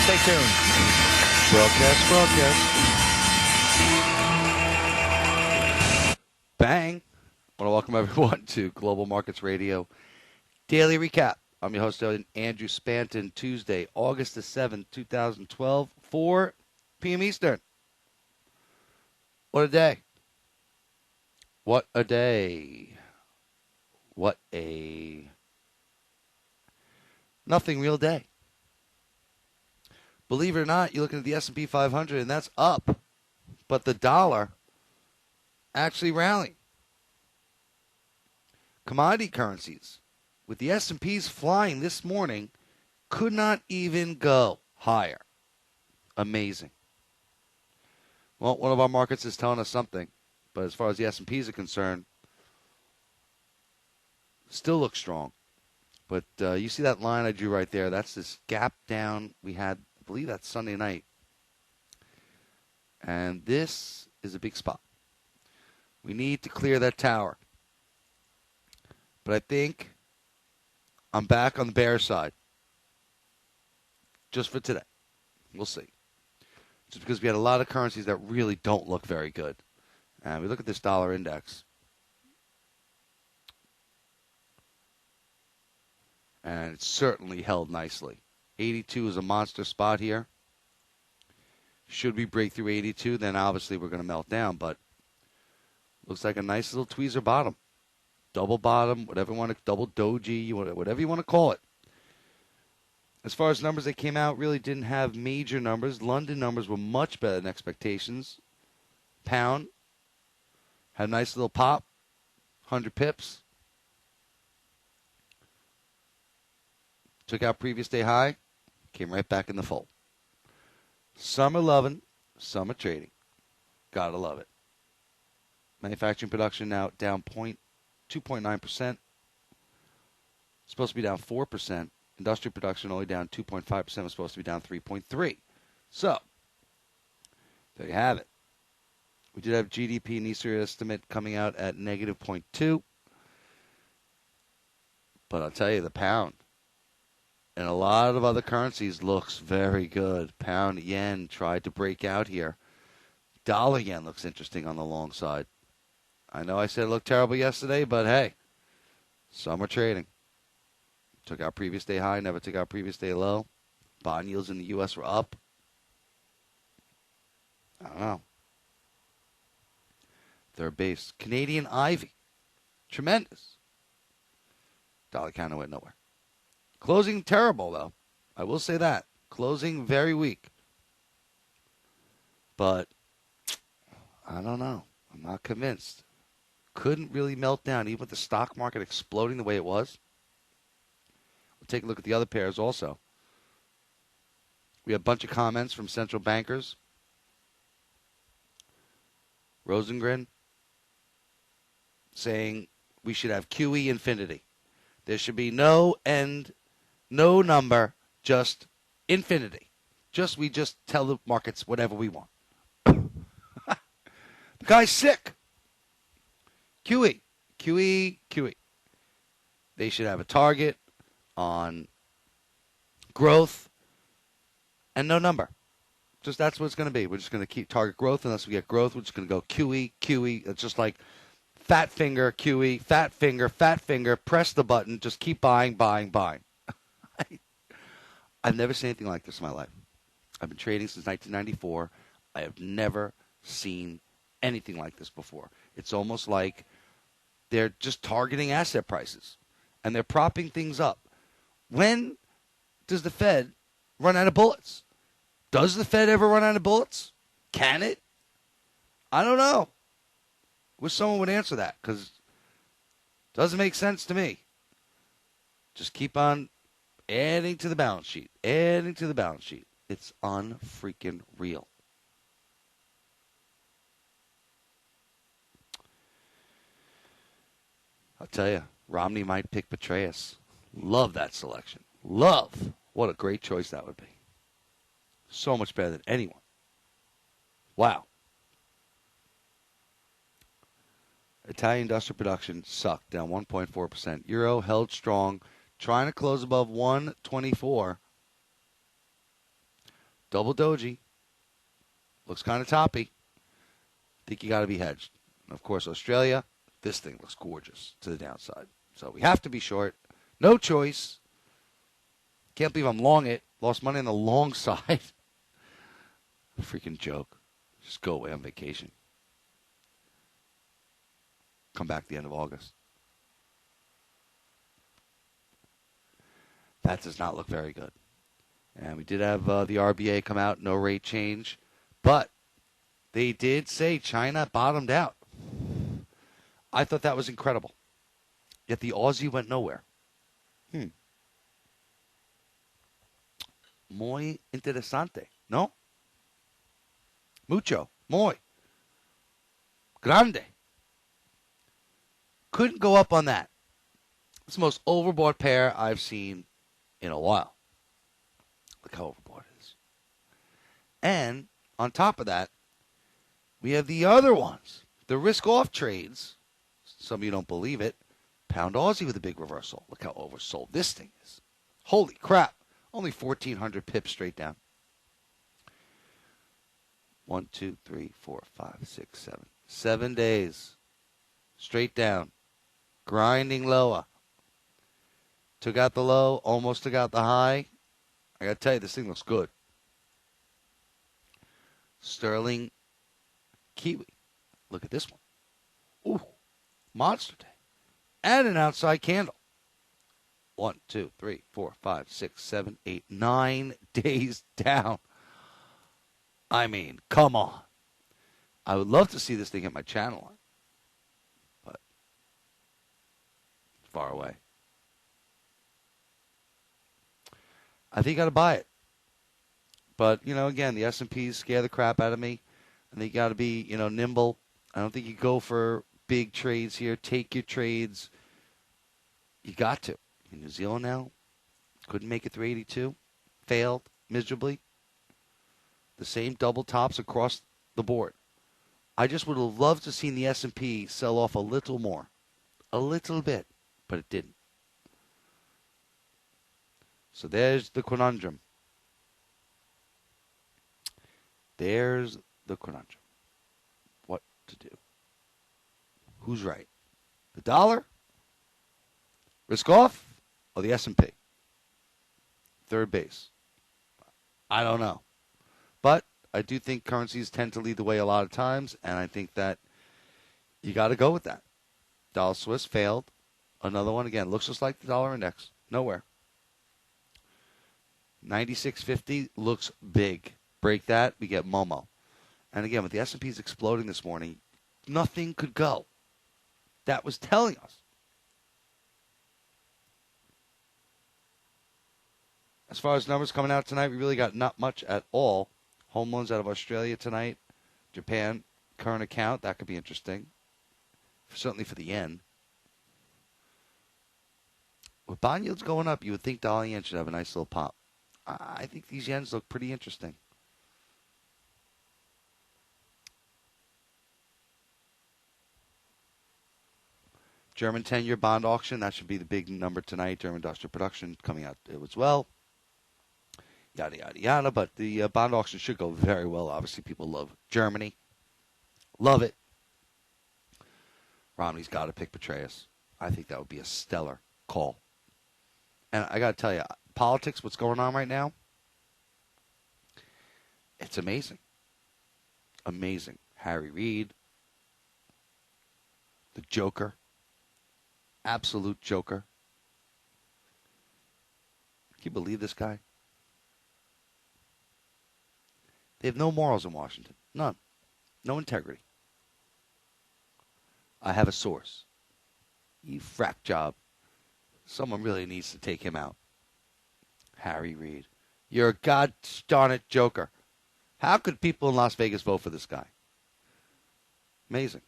Stay tuned. Broadcast. Bang. I want to welcome everyone to Global Markets Radio Daily Recap. I'm your host, Andrew Spanton. Tuesday, August the 7th, 2012, 4 p.m. Eastern. What a day. What a day. What a nothing real day. Believe it or not, you're looking at the S&P 500, and that's up. But the dollar actually rallying. Commodity currencies, with the S&Ps flying this morning, could not even go higher. Amazing. Well, one of our markets is telling us something, but as far as the S&Ps are concerned, still looks strong. But you see that line I drew right there? That's this gap down we had, I believe that's Sunday night. And this is a big spot. We need to clear that tower. But I think I'm back on the bear side. Just for today. We'll see. Just because we had a lot of currencies that really don't look very good. And we look at this dollar index. And it's certainly held nicely. 82 is a monster spot here. Should we break through 82, then obviously we're going to melt down. But looks like a nice little tweezer bottom. Double bottom, whatever you want to, double doji, whatever you want to call it. As far as numbers that came out, really didn't have major numbers. London numbers were much better than expectations. Pound had a nice little pop, 100 pips. Took out previous day high, came right back in the fold. Summer loving, summer trading. Gotta love it. Manufacturing production now down 2.9%. Supposed to be down 4%. Industrial production only down 2.5%. Was supposed to be down 3.3%. So, there you have it. We did have GDP and Easter estimate coming out at negative 0.2. But I'll tell you, the pound and a lot of other currencies looks very good. Pound, yen tried to break out here. Dollar yen looks interesting on the long side. I know I said it looked terrible yesterday, but hey, summer trading. Took out previous day high, never took out previous day low. Bond yields in the U.S. were up. I don't know. Third base, Canadian Ivy. Tremendous. Dollar counter went nowhere. Closing terrible, though. I will say that. Closing very weak. But I don't know. I'm not convinced. Couldn't really melt down, even with the stock market exploding the way it was. We'll take a look at the other pairs also. We have a bunch of comments from central bankers. Rosengren saying we should have QE infinity. There should be no end, no number, just infinity. We just tell the markets whatever we want. The guy's sick. QE. They should have a target on growth and no number. Just that's what it's going to be. We're just going to keep target growth. Unless we get growth, we're just going to go QE. It's just like fat finger, QE, fat finger, press the button, just keep buying. I've never seen anything like this in my life. I've been trading since 1994. I have never seen anything like this before. It's almost like they're just targeting asset prices, and they're propping things up. When does the Fed run out of bullets? Does the Fed ever run out of bullets? Can it? I don't know. Wish someone would answer that, because it doesn't make sense to me. Just keep on adding to the balance sheet. It's unfreaking real. I'll tell you, Romney might pick Petraeus. Love that selection. Love. What a great choice that would be. So much better than anyone. Wow. Italian industrial production sucked, down 1.4%. Euro held strong, trying to close above 124. Double doji. Looks kind of toppy. Think you got to be hedged. And of course, Australia, this thing looks gorgeous to the downside. So we have to be short. No choice. Can't believe I'm long it. Lost money on the long side. Freaking joke. Just go away on vacation. Come back at the end of August. That does not look very good. And we did have the RBA come out, no rate change. But they did say China bottomed out. I thought that was incredible. Yet the Aussie went nowhere. Muy interesante, ¿no? Mucho, muy. Grande. Couldn't go up on that. It's the most overbought pair I've seen in a while. Look how overbought it is. And on top of that, we have the other ones. The risk-off trades. Some of you don't believe it. Pound Aussie with a big reversal. Look how oversold this thing is. Holy crap. Only 1,400 pips straight down. 1, 2, 3, 4, 5, 6, 7. 7 days. Straight down. Grinding lower. Took out the low. Almost took out the high. I got to tell you, this thing looks good. Sterling Kiwi. Look at this one. Ooh. Monster day. And an outside candle. 1, 2, 3, 4, 5, 6, 7, 8, 9 days down. I mean, come on. I would love to see this thing hit my channel line. But it's far away. I think you got to buy it. But, again, the S&Ps scare the crap out of me. I think you got to be, nimble. I don't think you go for big trades here. Take your trades. You got to. In New Zealand now, couldn't make it 382. Failed miserably. The same double tops across the board. I just would have loved to have seen the S&P sell off a little more. A little bit. But it didn't. So there's the conundrum. There's the conundrum. What to do? Who's right? The dollar? Risk off? Or the S&P? Third base. I don't know. But I do think currencies tend to lead the way a lot of times, and I think that you got to go with that. Dollar Swiss failed. Another one, again, looks just like the dollar index. Nowhere. 96.50 looks big. Break that, we get Momo. And again, with the S&Ps exploding this morning, nothing could go. That was telling us. As far as numbers coming out tonight, we really got not much at all. Home loans out of Australia tonight. Japan, current account. That could be interesting. Certainly for the yen. With bond yields going up, you would think dollar yen should have a nice little pop. I think these yens look pretty interesting. German 10-year bond auction. That should be the big number tonight. German industrial production coming out as well. Yada, yada, yada. But the bond auction should go very well. Obviously, people love Germany. Love it. Romney's got to pick Petraeus. I think that would be a stellar call. And I got to tell you, politics, what's going on right now, it's amazing. Amazing. Harry Reid, the Joker, absolute Joker. Can you believe this guy? They have no morals in Washington. None. No integrity. I have a source. You frack job. Someone really needs to take him out. Harry Reid. You're a god darn it Joker. How could people in Las Vegas vote for this guy? Amazing.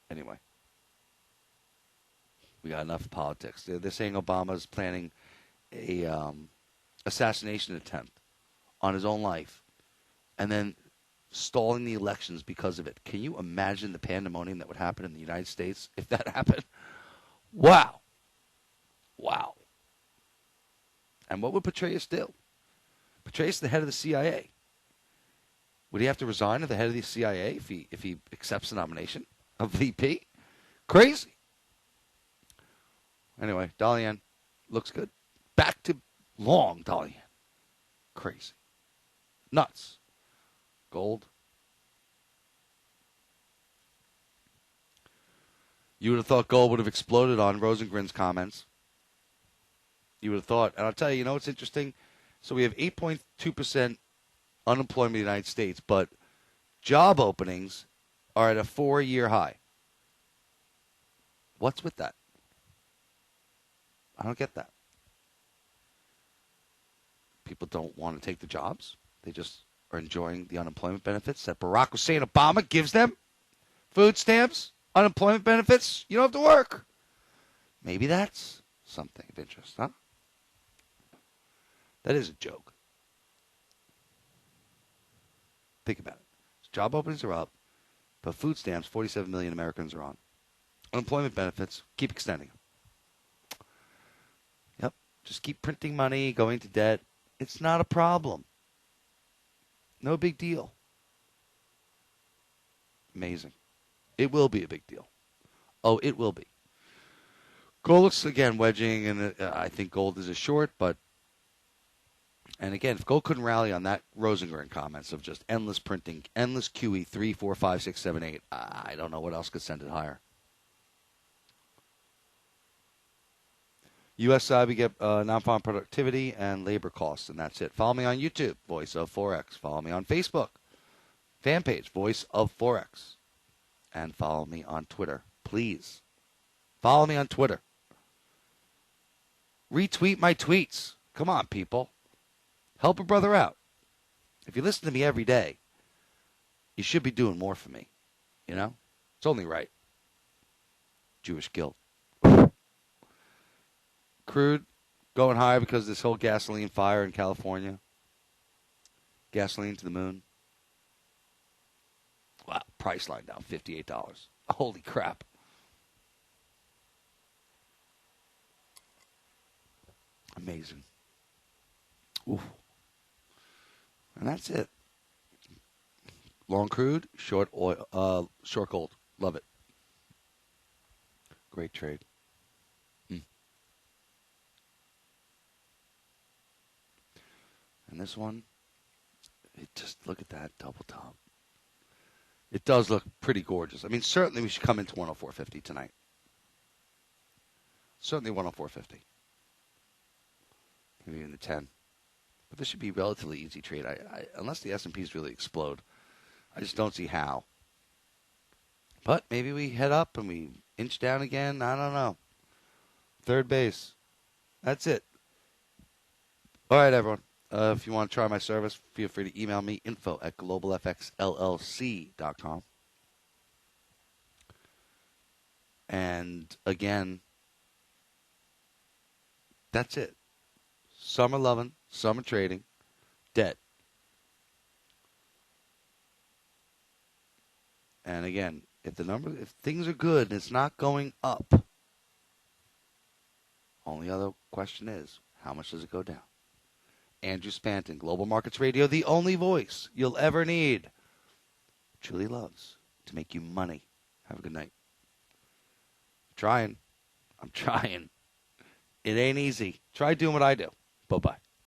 Anyway. We got enough politics. They're saying Obama's planning a assassination attempt on his own life and then stalling the elections because of it. Can you imagine the pandemonium that would happen in the United States if that happened? Wow. Wow. And what would Petraeus do? Petraeus, the head of the CIA. Would he have to resign as the head of the CIA if he accepts the nomination of VP? Crazy. Anyway, dollar yen looks good. Back to long dollar yen. Crazy. Nuts. Gold. You would have thought gold would have exploded on Rosengren's comments. You would have thought. And I'll tell you, you know what's interesting? So we have 8.2% unemployment in the United States, but job openings are at a 4-year high. What's with that? I don't get that. People don't want to take the jobs. They just are enjoying the unemployment benefits that Barack Hussein Obama gives them. Food stamps, unemployment benefits, you don't have to work. Maybe that's something of interest, huh? That is a joke. Think about it. Job openings are up, but food stamps, 47 million Americans are on. Unemployment benefits, keep extending them. Yep, just keep printing money, going to debt. It's not a problem. No big deal. Amazing. It will be a big deal. Oh, it will be. Gold looks, again, wedging, and I think gold is a short, but, and again, if gold couldn't rally on that Rosengren comments of just endless printing, endless QE, 3, 4, 5, 6, 7, 8, I don't know what else could send it higher. U.S. side, we get non-farm productivity and labor costs, and that's it. Follow me on YouTube, Voice of Forex. Follow me on Facebook, fan page, Voice of Forex. And follow me on Twitter, please. Follow me on Twitter. Retweet my tweets. Come on, people. Help a brother out. If you listen to me every day, you should be doing more for me. You know? It's only right. Jewish guilt. Crude going higher because of this whole gasoline fire in California. Gasoline to the moon. Wow, price line down $58. Holy crap. Amazing. Oof. And that's it. Long crude, short oil, short gold. Love it. Great trade. And this one, just look at that double top. It does look pretty gorgeous. I mean, certainly we should come into 104.50 tonight. Certainly 104.50. Maybe even the 10. But this should be a relatively easy trade. Unless the S&Ps really explode, I just don't see how. But maybe we head up and we inch down again. I don't know. Third base. That's it. All right, everyone. If you want to try my service, feel free to email me, info@globalfxllc.com. And again, that's it. Summer loving, summer trading, debt. And again, if things are good and it's not going up, only other question is, how much does it go down? Andrew Spanton, Global Markets Radio, the only voice you'll ever need. Truly loves to make you money. Have a good night. I'm trying. It ain't easy. Try doing what I do. Bye-bye.